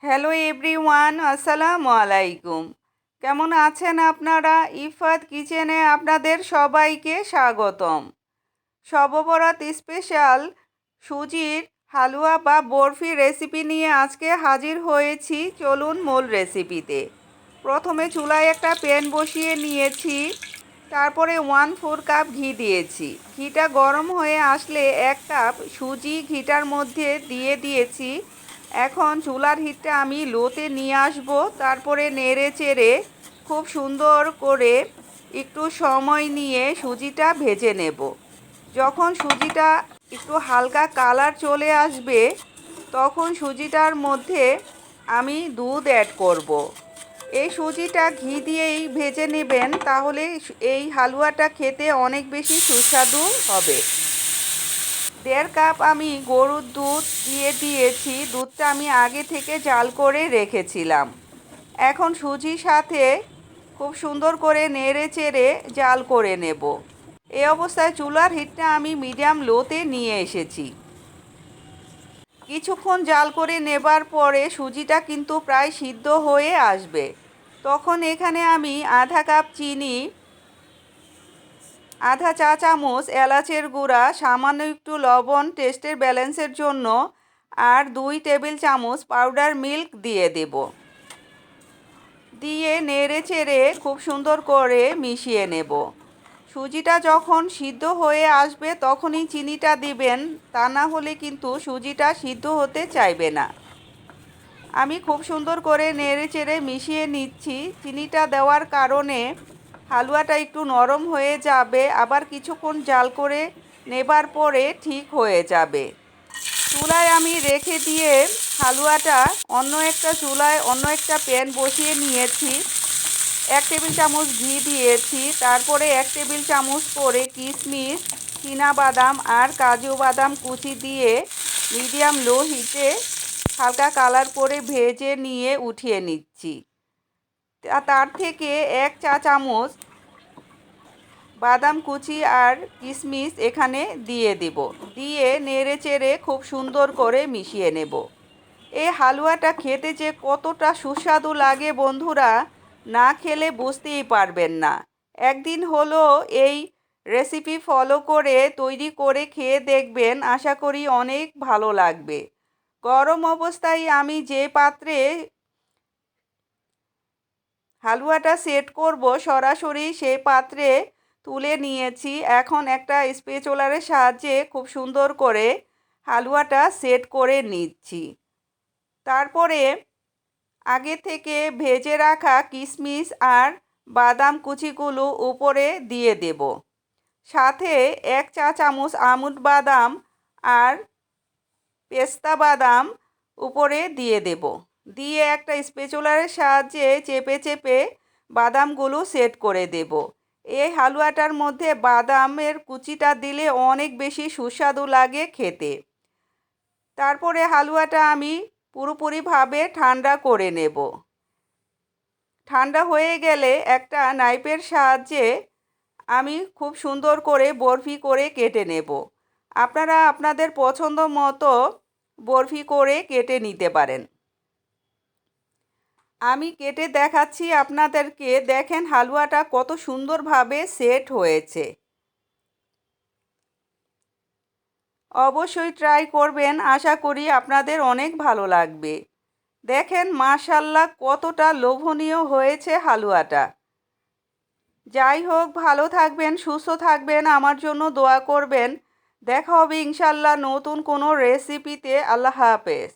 Hello everyone, আসসালামু আলাইকুম। কেমন আছেন আপনারা? ইফাত কিচেনে আপনাদের সবাইকে স্বাগতম। শবে বরাত স্পেশাল সুজির হালুয়া বা বরফি রেসিপি নিয়ে আজকে হাজির হয়েছি। চলুন মূল রেসিপিতে। প্রথমে চুলায় একটা প্যান বসিয়ে নিয়েছি, তারপরে 1/4 কাপ ঘি দিয়েছি। ঘিটা গরম হয়ে আসলে 1 কাপ সুজি ঘিটার মধ্যে দিয়ে দিয়েছি। এখন চুলার হিটটা আমি লোতে নিয়ে আসব, তারপরে নেড়ে চেড়ে খুব সুন্দর করে একটু সময় নিয়ে সুজিটা ভেজে নেব। যখন সুজিটা একটু হালকা কালার চলে আসবে, তখন সুজিটার মধ্যে আমি দুধ অ্যাড করব। এই সুজিটা ঘি দিয়েই ভেজে নেবেন, তাহলে এই হালুয়াটা খেতে অনেক বেশি সুস্বাদু হবে। 1.5 কাপ আমি গরুর দুধ দিয়ে দিয়েছি। দুধটা আমি আগে থেকে জাল করে রেখেছিলাম। এখন সুজির সাথে খুব সুন্দর করে নেড়ে চেড়ে জাল করে নেব। এই অবস্থায় চুলার হিটটা আমি মিডিয়াম লোতে নিয়ে এসেছি। কিছুক্ষণ জাল করে নেবার পরে সুজিটা কিন্তু প্রায় সিদ্ধ হয়ে আসবে। তখন এখানে আমি আধা কাপ চিনি, আধা চা চামচ এলাচের গুঁড়া, সামান্য একটু লবণ টেস্টের ব্যালেন্সের জন্য, আর 2 টেবিল চামচ পাউডার মিল্ক দিয়ে দেব। দিয়ে নেড়ে চেড়ে খুব সুন্দর করে মিশিয়ে নেব। সুজিটা যখন সিদ্ধ হয়ে আসবে তখনই চিনিটা দিবেন, তা না হলে কিন্তু সুজিটা সিদ্ধ হতে চাইবে না। আমি খুব সুন্দর করে নেড়ে চেড়ে মিশিয়ে নিচ্ছি। চিনিটা দেওয়ার কারণে হালুয়াটা একটু নরম হয়ে যাবে, আবার কিছুক্ষণ জাল করে নেবার পরে ঠিক হয়ে যাবে। চুলায় আমি রেখে দিয়ে হালুয়াটা অন্য একটা চুলায় অন্য একটা প্যান বসিয়ে নিয়েছি। 1 টেবিল চামচ ঘি দিয়েছি, তারপরে 1 টেবিল চামচ করে কিশমিশ, বাদাম আর কাজু বাদাম কুচি দিয়ে মিডিয়াম লো হিটে হালকা কালার করে ভেজে নিয়ে উঠিয়ে নিচ্ছি। তার থেকে 1 চা চামচ বাদাম কুচি আর কিশমিশ এখানে দিয়ে দেব। দিয়ে নেড়ে চেড়ে খুব সুন্দর করে মিশিয়ে নেব। এই হালুয়াটা খেতে যে কতটা সুস্বাদু লাগে বন্ধুরা, না খেলে বুঝতেই পারবেন না। একদিন হলো এই রেসিপি ফলো করে তৈরি করে খেয়ে দেখবেন, আশা করি অনেক ভালো লাগবে। গরম অবস্থায় আমি যে পাত্রে হালুয়াটা সেট করব সরাসরি সেই পাত্রে তুলে নিয়েছি। এখন একটা স্প্যাচুলারের সাহায্যে খুব সুন্দর করে হালুয়াটা সেট করে নিচ্ছি। তারপরে আগে থেকে ভেজে রাখা কিশমিশ আর বাদাম কুচিগুলো উপরে দিয়ে দেব। সাথে 1 চা চামচ আমন্ড বাদাম আর পেস্তা বাদাম উপরে দিয়ে দেব। দিয়ে একটা স্প্যাচুলারের সাহায্যে চেপে চেপে বাদামগুলো সেট করে দেব। এই হালুয়াটার মধ্যে বাদামের কুচিটা দিলে অনেক বেশি সুস্বাদু লাগে খেতে। তারপরে হালুয়াটা আমি পুরোপুরিভাবে ঠান্ডা করে নেব। ঠান্ডা হয়ে গেলে একটা নাইফের সাহায্যে আমি খুব সুন্দর করে বরফি করে কেটে নেব। আপনারা আপনাদের পছন্দ মতো বরফি করে কেটে নিতে পারেন। আমি কেটে দেখাচ্ছি আপনাদেরকে। দেখেন হালুয়াটা কত সুন্দরভাবে সেট হয়েছে। অবশ্যই ট্রাই করবেন, আশা করি আপনাদের অনেক ভালো লাগবে। দেখেন মাশাআল্লাহ কতটা লোভনীয় হয়েছে হালুয়াটা। যাই হোক, ভালো থাকবেন, সুস্থ থাকবেন, আমার জন্য দোয়া করবেন। দেখা হবে ইনশাআল্লাহ নতুন কোনো রেসিপিতে। আল্লাহ হাফেজ।